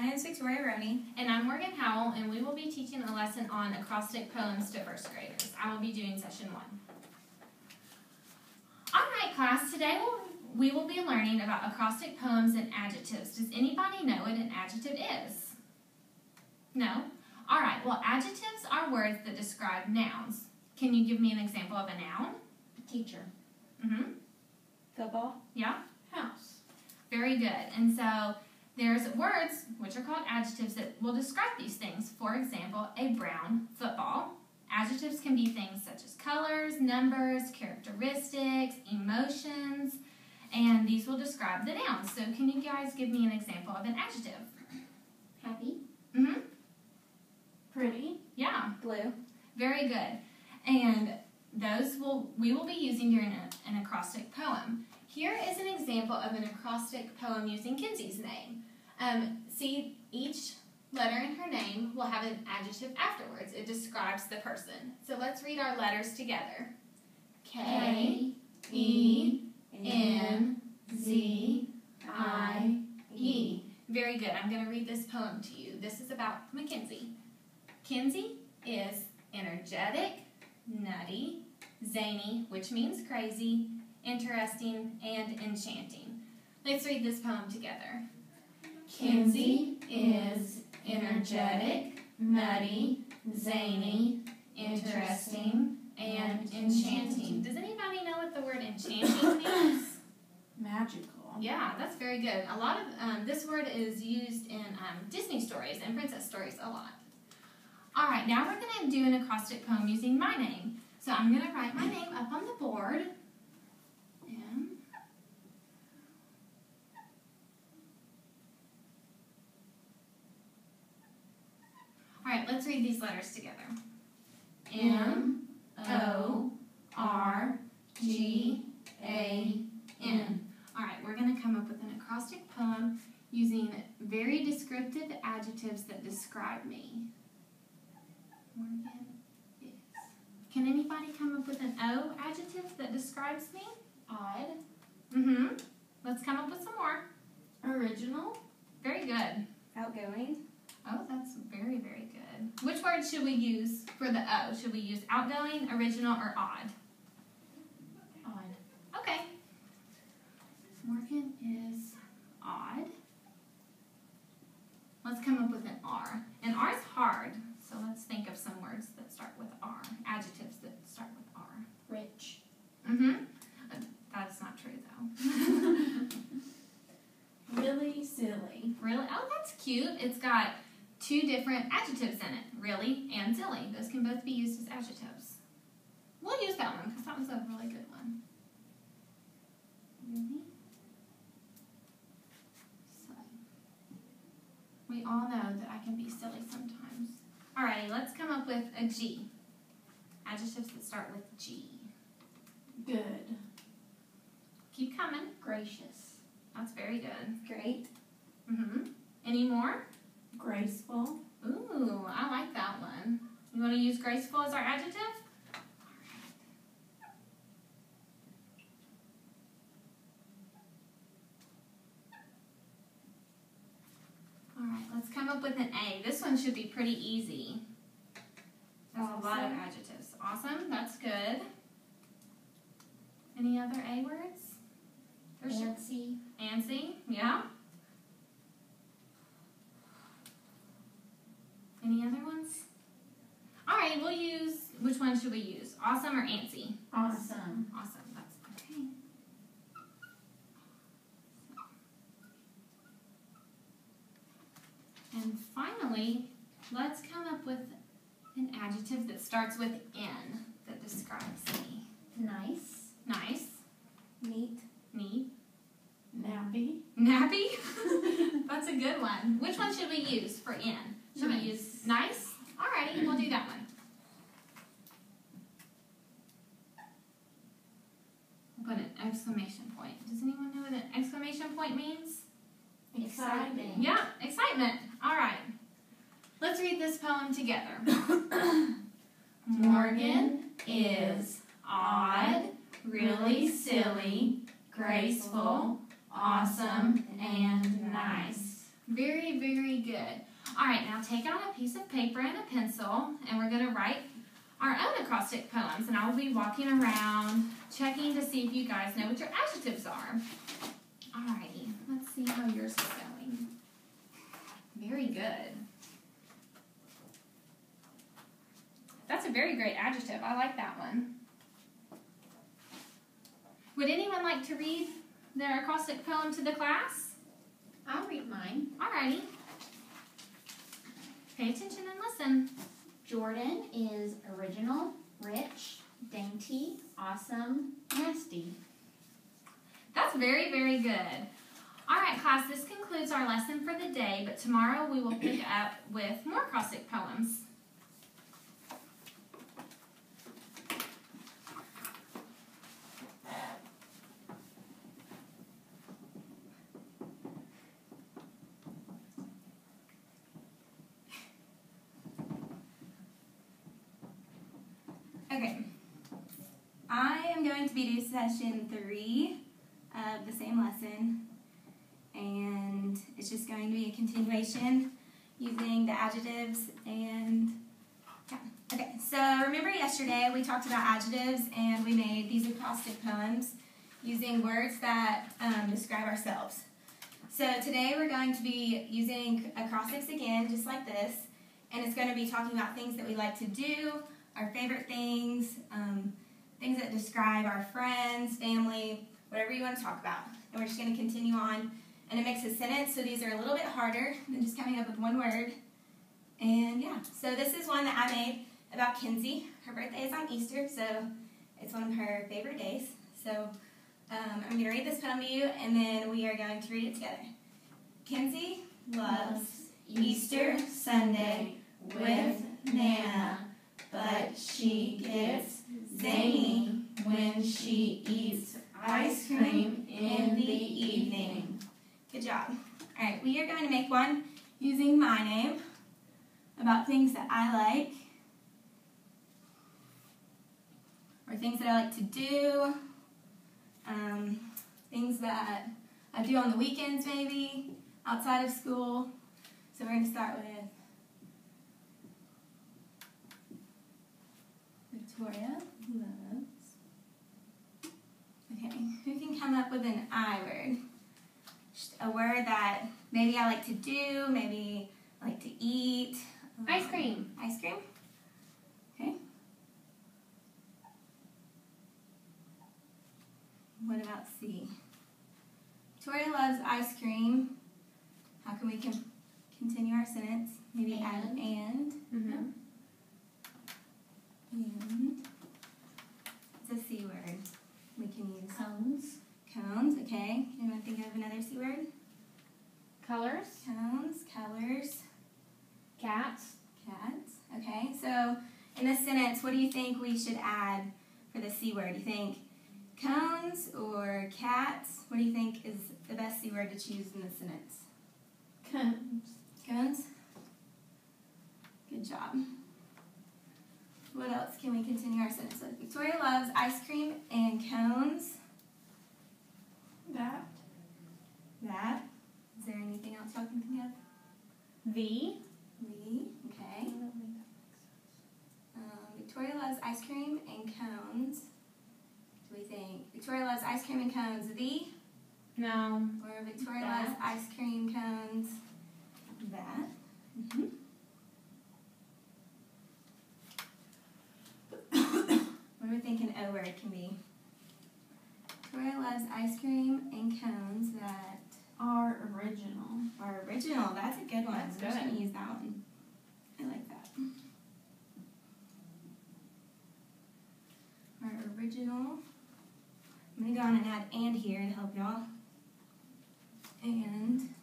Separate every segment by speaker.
Speaker 1: name's Victoria Roney.
Speaker 2: And I'm Morgan Howell, and we will be teaching a lesson on acrostic poems to first graders. I will be doing session 1. Alright class, today we will be learning about acrostic poems and adjectives. Does anybody know what an adjective is? No? Alright, well adjectives are words that describe nouns. Can you give me an example of a noun?
Speaker 1: Teacher.
Speaker 3: Football.
Speaker 2: Yeah?
Speaker 1: House.
Speaker 2: Very good. And so there's words, which are called adjectives, that will describe these things. For example, a brown football. Adjectives can be things such as colors, numbers, characteristics, emotions, and these will describe the nouns. So can you guys give me an example of an adjective?
Speaker 3: Happy.
Speaker 1: Pretty.
Speaker 2: Yeah.
Speaker 3: Blue.
Speaker 2: Very good. And those we will be using during an acrostic poem. Here is an example of an acrostic poem using Kenzie's name. See, each letter in her name will have an adjective afterwards. It describes the person. So let's read our letters together. K-E-N-Z-I-E. Very good. I'm going to read this poem to you. This is about Mackenzie. Kenzie is energetic, nutty, zany, which means crazy, interesting, and enchanting. Let's read this poem together. Kenzie is energetic, nutty, zany, interesting, and enchanting. Does anybody know what the word enchanting means?
Speaker 1: Magical.
Speaker 2: Yeah, that's very good. A lot of this word is used in Disney stories and princess stories a lot. All right, now we're going to do an acrostic poem using my name. So I'm going to write my name up on the board. M. All right, let's read these letters together. M-O-R-G-A-N. All right, we're going to come up with an acrostic poem using very descriptive adjectives that describe me. Morgan is. Can anybody come up with an O adjective that describes me?
Speaker 1: Odd.
Speaker 2: Let's come up with some more.
Speaker 1: Original.
Speaker 2: Very good.
Speaker 3: Outgoing.
Speaker 2: Oh, that's very, very good. Which word should we use for the O? Should we use outgoing, original, or odd?
Speaker 1: Odd.
Speaker 2: Okay. Morgan is odd. Let's come up with an R. And R is hard, so let's think of some words that start with R. Adjectives that start with R.
Speaker 1: Rich.
Speaker 2: That's not true, though.
Speaker 1: Really silly.
Speaker 2: Really? Oh, that's cute. It's got 2 different adjectives in it, really and silly. Those can both be used as adjectives. We'll use that one because that was a really good one. Really? Silly. We all know that I can be silly sometimes. Alrighty, let's come up with a G. Adjectives that start with G.
Speaker 1: Good.
Speaker 2: Keep coming.
Speaker 1: Gracious.
Speaker 2: That's very good.
Speaker 3: Great.
Speaker 2: Any more?
Speaker 1: Graceful.
Speaker 2: Ooh, I like that one. You want to use graceful as our adjective? All right, let's come up with an A. This one should be pretty easy. There's a lot of adjectives. Awesome, that's good. Any other A words?
Speaker 1: Fancy.
Speaker 2: Antsy, yeah. Any other ones? All right, we'll use, which one should we use? Awesome or antsy?
Speaker 1: Awesome.
Speaker 2: Awesome, that's okay. And finally, let's come up with an adjective that starts with N that describes me.
Speaker 1: Nice.
Speaker 2: Nice.
Speaker 3: Neat.
Speaker 2: Neat.
Speaker 1: Nappy.
Speaker 2: Nappy? That's a good one. Which one should we use for N? Should we use nice? Alrighty, we'll do that one. We'll put an exclamation point. Does anyone know what an exclamation point means?
Speaker 1: Exciting.
Speaker 2: Yeah, excitement. Alright. Let's read this poem together. Morgan is odd, really silly, graceful, awesome, and nice. Very, very good. All right, now take out a piece of paper and a pencil, and we're going to write our own acrostic poems. And I will be walking around checking to see if you guys know what your adjectives are. All righty, let's see how yours is going. Very good. That's a very great adjective. I like that one. Would anyone like to read their acrostic poem to the class?
Speaker 1: I'll read mine.
Speaker 2: Alrighty. Pay attention and listen.
Speaker 1: Jordan is original, rich, dainty, awesome, nasty.
Speaker 2: That's very, very good. Alright, class, this concludes our lesson for the day, but tomorrow we will pick up with more acrostic poems.
Speaker 4: Okay, I am going to be doing session 3 of the same lesson, and it's just going to be a continuation using the adjectives and yeah. Okay, so remember yesterday we talked about adjectives and we made these acrostic poems using words that describe ourselves. So today we're going to be using acrostics again, just like this, and it's going to be talking about things that we like to do, our favorite things, things that describe our friends, family, whatever you want to talk about. And we're just going to continue on. And it makes a sentence, so these are a little bit harder than just coming up with one word. And yeah, so this is one that I made about Kenzie. Her birthday is on Easter, so it's one of her favorite days. So I'm going to read this poem to you, and then we are going to read it together. Kenzie loves Easter Sunday with Nana, but she gets zany when she eats ice cream in the evening. Good job. All right, we are going to make one using my name about things that I like or things that I like to do, things that I do on the weekends maybe, outside of school. So we're going to start with Victoria loves. Okay, who can come up with an I word? Just a word that maybe I like to do, maybe I like to eat.
Speaker 2: Ice cream.
Speaker 4: Ice cream? Okay. What about C? Victoria loves ice cream. How can we continue our sentence? Maybe add an and.
Speaker 2: Mm-hmm.
Speaker 4: And it's a C word we can use.
Speaker 1: Cones.
Speaker 4: Cones, okay. Anyone think of another C word?
Speaker 1: Colors.
Speaker 4: Cones, colors,
Speaker 1: Cats.
Speaker 4: cats. Okay, so in this sentence, what do you think we should add for the C word? Do you think cones or cats? What do you think is the best C word to choose in this sentence?
Speaker 1: Cones.
Speaker 4: Cones? Good job. What else can we continue our sentence with? Victoria loves ice cream and cones.
Speaker 1: That.
Speaker 4: That. Is there anything else y'all can think of?
Speaker 1: The.
Speaker 4: Okay. Victoria loves ice cream and cones. Do we think Victoria loves ice cream and cones the?
Speaker 2: No.
Speaker 4: Or Victoria
Speaker 1: That.
Speaker 4: loves ice cream cones that? Mm-hmm. What do we think an O word can be? Victoria loves ice cream and cones that
Speaker 1: Are original.
Speaker 4: are original. That's a good one.
Speaker 1: That's
Speaker 4: We're just
Speaker 1: good.
Speaker 4: going to use that one. I like that. Our original. I'm going to go on and add and here to help y'all. And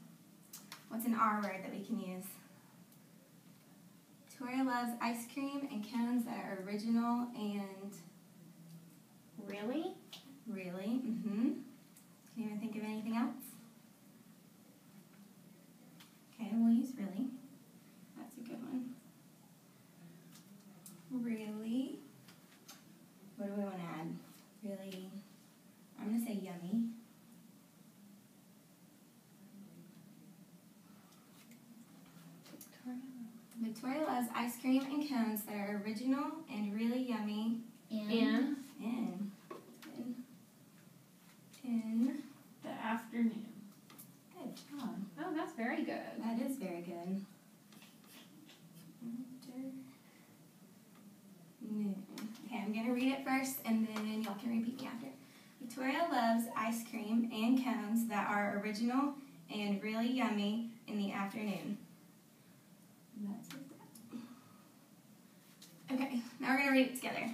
Speaker 4: what's an R word that we can use? Victoria loves ice cream and cones that are original and
Speaker 1: Really?
Speaker 4: really. Can you even think of anything else? Okay, we'll use really. That's a good one. Really. What do we want to add? Really. I'm going to say yummy. Victoria loves ice cream and cones that are original and really yummy
Speaker 1: In
Speaker 4: in
Speaker 1: the afternoon.
Speaker 4: good job.
Speaker 2: Oh, that's very good.
Speaker 4: That is very good. Afternoon. Okay, I'm going to read it first and then y'all can repeat me after. Victoria loves ice cream and cones that are original and really yummy in the afternoon. That's it. Okay, now we're going to read it together.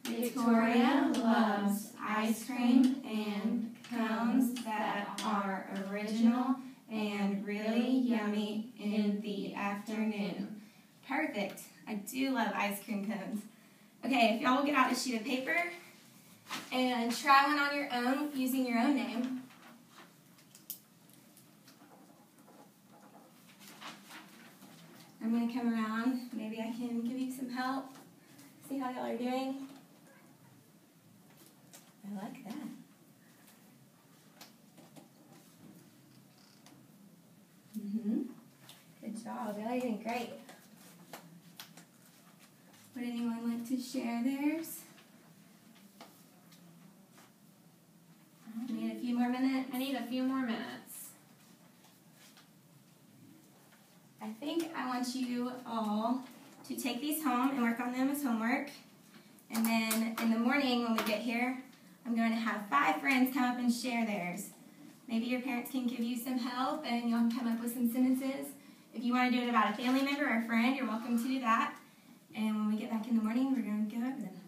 Speaker 1: Victoria loves ice cream and cones that are original and really yummy in the afternoon.
Speaker 4: Perfect. I do love ice cream cones. Okay, if y'all will get out a sheet of paper and try one on your own using your own name. I'm going to come around. Maybe I can give you some help. See how y'all are doing. I like that. Good job. Y'all are doing great. Would anyone like to share theirs? Need a few more minutes?
Speaker 2: I need a few more minutes.
Speaker 4: I think I want you all to take these home and work on them as homework. And then in the morning when we get here, I'm going to have 5 friends come up and share theirs. Maybe your parents can give you some help and you'll come up with some sentences. If you want to do it about a family member or a friend, you're welcome to do that. And when we get back in the morning, we're going to go over them.